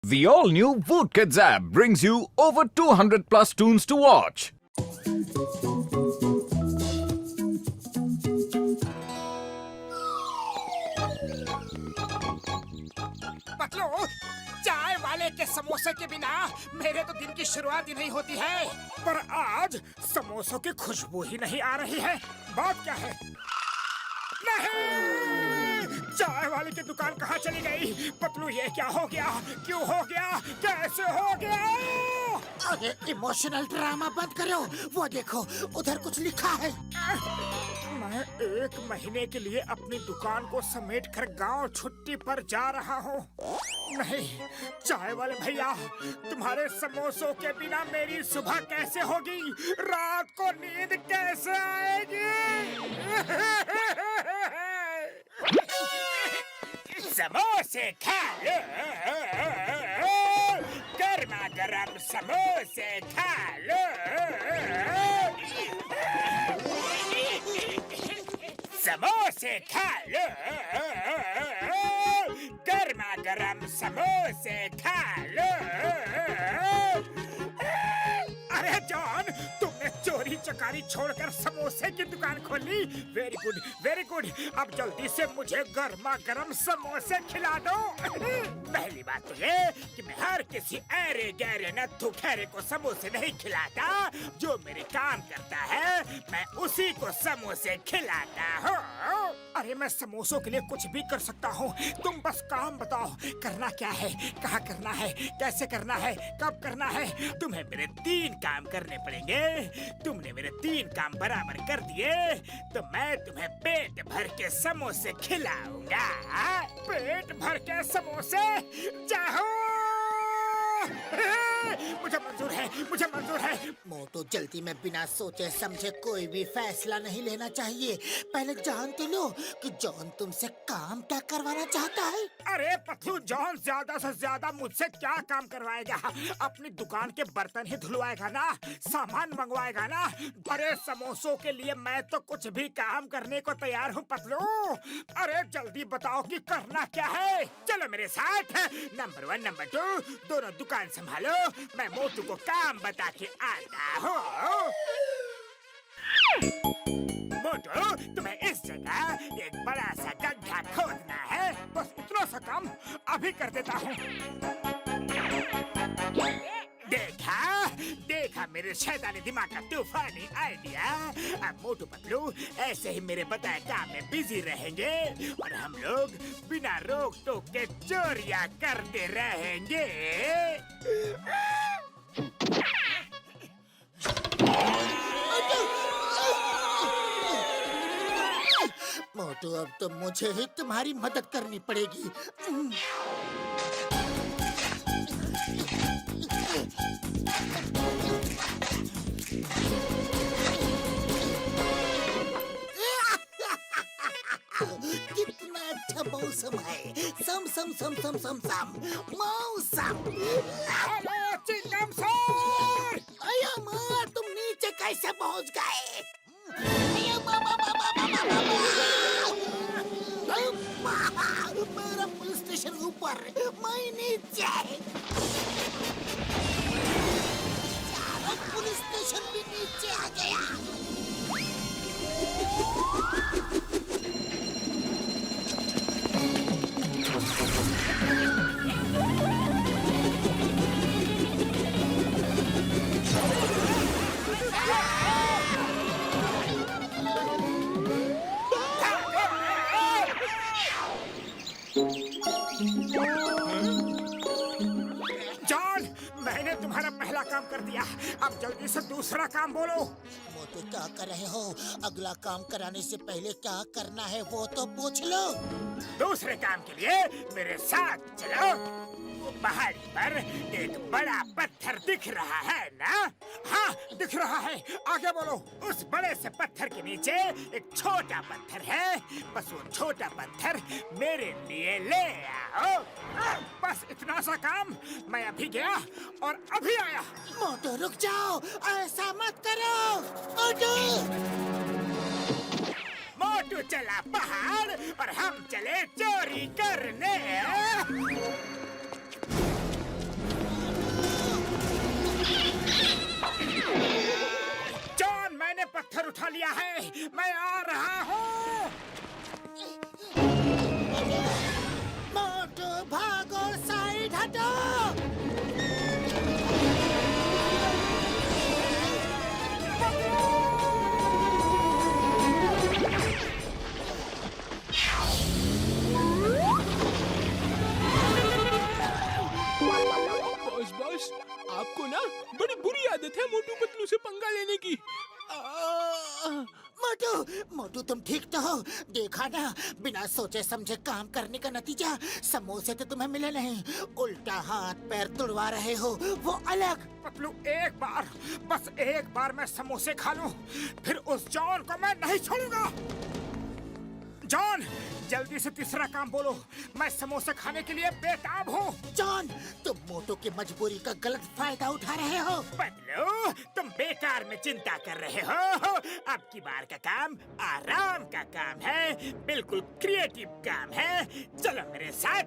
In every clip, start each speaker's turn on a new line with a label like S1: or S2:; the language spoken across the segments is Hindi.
S1: The all-new Voot Kids app brings you over 200 plus tunes to watch.
S2: Patlu, चाय वाले के समोसे के बिना मेरे तो दिन की शुरुआत ही नहीं होती है। पर आज समोसों की खुशबू ही नहीं आ रही है। बात क्या है? नहीं, चाय वाले की दुकान कहाँ चली गई? पतलू, ये क्या हो गया? क्यों हो गया? कैसे हो गया?
S3: अरे इमोशनल ड्रामा बंद करो। वो देखो, उधर कुछ लिखा है।
S2: मैं 1 महीने के लिए अपनी दुकान को समेट कर गाँव छुट्टी पर जा रहा हूँ। नहीं, चाय वाले भैया, तुम्हारे समोसों के बिना मेरी सुबह कैसे होगी? रात को नींद कैसे आएगी? समोसे खा लो, गर्मा गर्म समोसे खा लो। समोसे खा लो, गर्मा गर्म समोसे खा लो। अरे जॉन, तुमने चोरी चकारी छोड़कर समोसे की दुकान खोली। Very good, very good. अब जल्दी से मुझे गर्मा गर्म समोसे खिला दो। पहली बात तो ये कि मैं हर किसी ऐरे गहरे नत्थु खैरे को समोसे नहीं खिलाता। जो मेरे काम करता है मैं उसी को समोसे खिलाता हूँ। अरे मैं समोसों के लिए कुछ भी कर सकता हूँ। तुम बस काम बताओ, करना क्या है, कहाँ करना है, कैसे करना है, कब करना है। तुम्हें मेरे 3 काम करने पड़ेंगे। तुमने मेरे 3 काम बराबर कर दिए तो मैं तुम्हें पेट भर के समोसे खिलाऊंगा। पेट भर के समोसे? चाहो? मुझे मंजूर है, मुझे मंजूर है।
S3: मोटू, जल्दी में बिना सोचे समझे कोई भी फैसला नहीं लेना चाहिए। पहले जान तो लो कि जॉन तुमसे काम क्या करवाना चाहता है।
S2: अरे पतलू, जॉन ज्यादा से ज्यादा मुझसे क्या काम करवाएगा? अपनी दुकान के बर्तन ही धुलवाएगा ना, सामान मंगवाएगा ना। अरे समोसों के लिए मैं तो कुछ भी काम करने को तैयार हूँ पतलू। अरे जल्दी बताओ कि करना क्या है। चलो मेरे साथ। नंबर 1, नंबर 2 दोनों दुकान संभालो। मैं मोटू को काम बता के आता हूँ। मोटू, तुम्हें इस जगह एक बड़ा सा गड्ढा खोदना है। बस इतना सा काम अभी कर देता हूँ। देखा देखा मेरे शैतानी दिमाग का तूफानी आइडिया। अब मोटू पतलू ऐसे ही मेरे बताए काम में बिजी रहेंगे और हम लोग बिना रोक टोक के चोरियां करते रहेंगे।
S3: मोटू, अब तो मुझे ही तुम्हारी मदद करनी पड़ेगी। कितना अच्छा मौसम है। सम सम सम सम सम सम मौसम।
S2: Hello Chingam sir!
S3: अया माँ, तुम नीचे कैसे पहुँच गए? अया माँ, माँ, माँ, माँ, माँ, माँ, माँ। मेरा पुलिस स्टेशन ऊपर, मैं नीचे। पुलिस स्टेशन भी नीचे आ गया।
S2: जॉन, मैंने तुम्हारा पहला काम कर दिया। अब जल्दी से दूसरा काम बोलो।
S3: मोटू, क्या कर रहे हो? अगला काम कराने से पहले क्या करना है वो तो पूछ लो।
S2: दूसरे काम के लिए मेरे साथ चलो। वो पहाड़ी पर एक बड़ा पत्थर दिख रहा है ना? हाँ, दिख रहा है। आगे बोलो। उस बड़े से पत्थर के नीचे एक छोटा पत्थर है। बस वो छोटा पत्थर मेरे लिए ले आओ। बस इतना सा काम। मैं अभी गया और अभी आया।
S3: मोटू, रुक जाओ, ऐसा मत करो। मोटू,
S2: मोटू चला पहाड़ और हम चले चोरी करने।
S3: हटो।
S4: बॉस आपको ना बड़ी बुरी आदत है मोटू पतलू से पंगा लेने की।
S3: मोटू मोटू तुम ठीक तो हो? देखा ना, बिना सोचे समझे काम करने का नतीजा। समोसे तो तुम्हें मिले नहीं, उल्टा हाथ पैर तुड़वा रहे हो, वो अलग।
S2: पतलू एक बार, बस एक बार मैं समोसे खा लूं, फिर उस जॉन को मैं नहीं छोड़ूंगा। जॉन, जल्दी से तीसरा काम बोलो। मैं समोसे खाने के लिए बेताब हूँ।
S3: जॉन, तुम मोटू की मजबूरी का गलत फायदा उठा रहे हो।
S2: पतलू, तुम बेकार में चिंता कर रहे हो। अब की बार का काम आराम का काम है, बिल्कुल क्रिएटिव काम है। चलो मेरे साथ।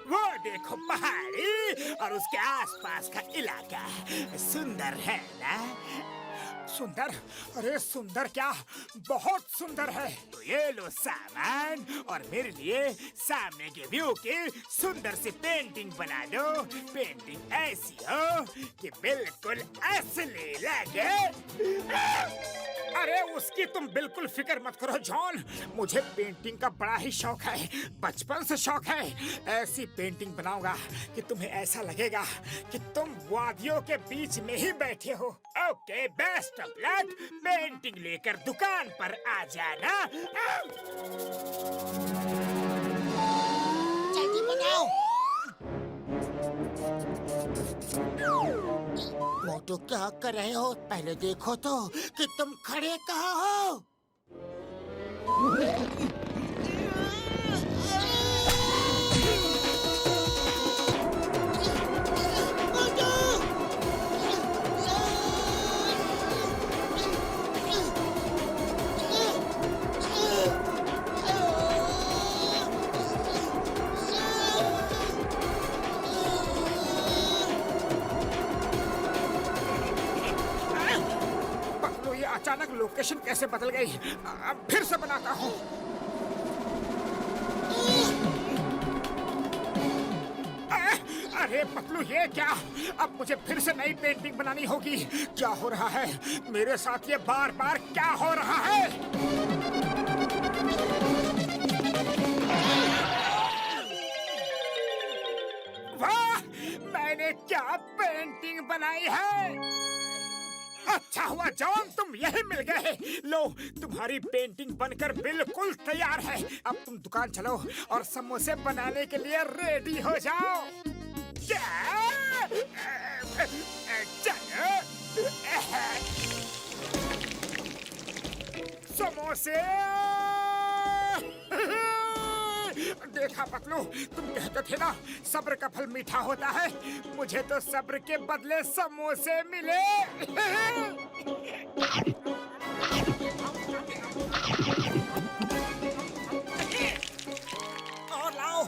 S2: वो देखो पहाड़ी और उसके आसपास का इलाका सुंदर है ना? सुंदर? अरे सुंदर क्या, बहुत सुंदर है। तो ये लो सामान और मेरे लिए सामने के व्यू की सुंदर सी पेंटिंग बना दो। पेंटिंग ऐसी हो कि बिल्कुल असली लगे। अरे उसकी तुम बिल्कुल फिक्र मत करो जॉन, मुझे पेंटिंग का बड़ा ही शौक है, बचपन से शौक है। ऐसी पेंटिंग बनाऊंगा कि तुम्हें ऐसा लगेगा कि तुम वादियों के बीच में ही बैठे हो। Okay, best of luck. Painting लेकर दुकान पर आ जाना।
S3: जल्दी बनाओ। मोटू क्या कर रहे हो? पहले देखो तो कि तुम खड़े कहाँ हो।
S2: अचानक लोकेशन कैसे बदल गई? अब फिर से बनाता हूँ। अरे पतलू, ये क्या? अब मुझे फिर से नई पेंटिंग बनानी होगी। क्या हो रहा है मेरे साथ? ये बार बार क्या हो रहा है? वाह, मैंने क्या पेंटिंग बनाई है। अच्छा हुआ जॉन, तुम यही मिल गए। लो, तुम्हारी पेंटिंग बनकर बिल्कुल तैयार है। अब तुम दुकान चलो और समोसे बनाने के लिए रेडी हो जाओ। चलो। समोसे। देखा पतलू, तुम कहते थे ना सब्र का फल मीठा होता है। मुझे तो सब्र के बदले समोसे मिले। और लाओ।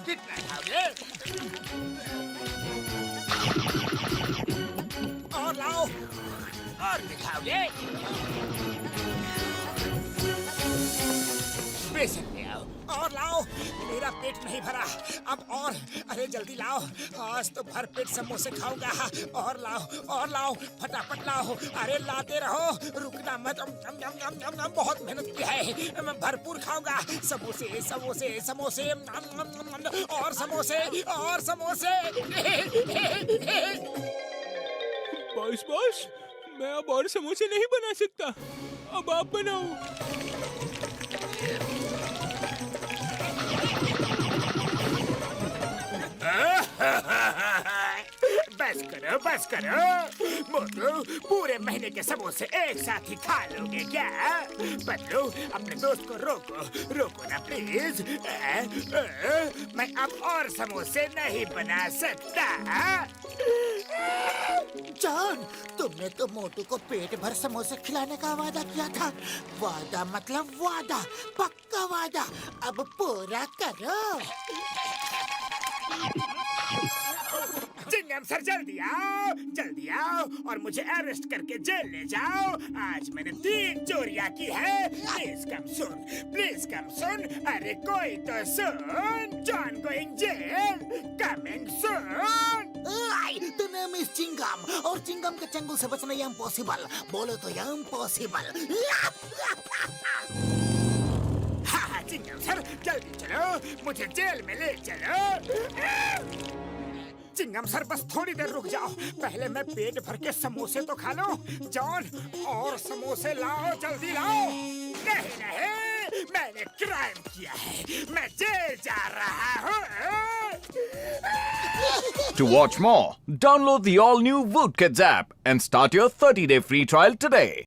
S2: कितना खाओगे? और लाओ। और दिखाओगे? बेसन ले आओ। और लाओ, मेरा पेट नहीं भरा। अब और, अरे जल्दी लाओ, आज तो भर पेट समोसे खाऊंगा। और लाओ, फटाफट लाओ। अरे लाते रहो, रुकना मत। बहुत मेहनत की है, मैं भरपूर खाऊंगा। समोसे समोसे समोसे और समोसे और समोसे।
S4: बॉस मैं अब और समोसे नहीं बना सकता, अब आप बनाओ।
S2: बस करो मोटू, पूरे महीने के समोसे एक साथ ही खा लोगे क्या? बदलू, अपने दोस्त को रोको ना प्लीज। मैं अब और समोसे नहीं बना सकता।
S3: जॉन, तुमने तो मोटू को पेट भर समोसे खिलाने का वादा किया था। वादा मतलब वादा, पक्का वादा। अब पूरा करो।
S2: जिंगा चिंगम सर जल्दी आओ और मुझे अरेस्ट करके जेल ले जाओ। आज मैंने 3 चोरियां की है। प्लीज कम सुन। अरे कोई तो सुन। John going jail, coming soon.
S3: The name is Chingam और चिंगम के चंगुल से बचना इम्पॉसिबल। बोलो तो इम्पॉसिबल।
S2: हाँ चिंगम सर जल्दी चलो, मुझे जेल में ले चलो। चिंगम सर बस थोड़ी देर रुक जाओ, पहले मैं पेट भर के समोसे तो खा लूं। जॉन और समोसे लाओ, जल्दी लाओ। नहीं, मैंने क्राइम किया है, मैं जेल जा रहा हूँ।
S1: To watch more, download the all-new Woodkids app and start your 30-day free trial today.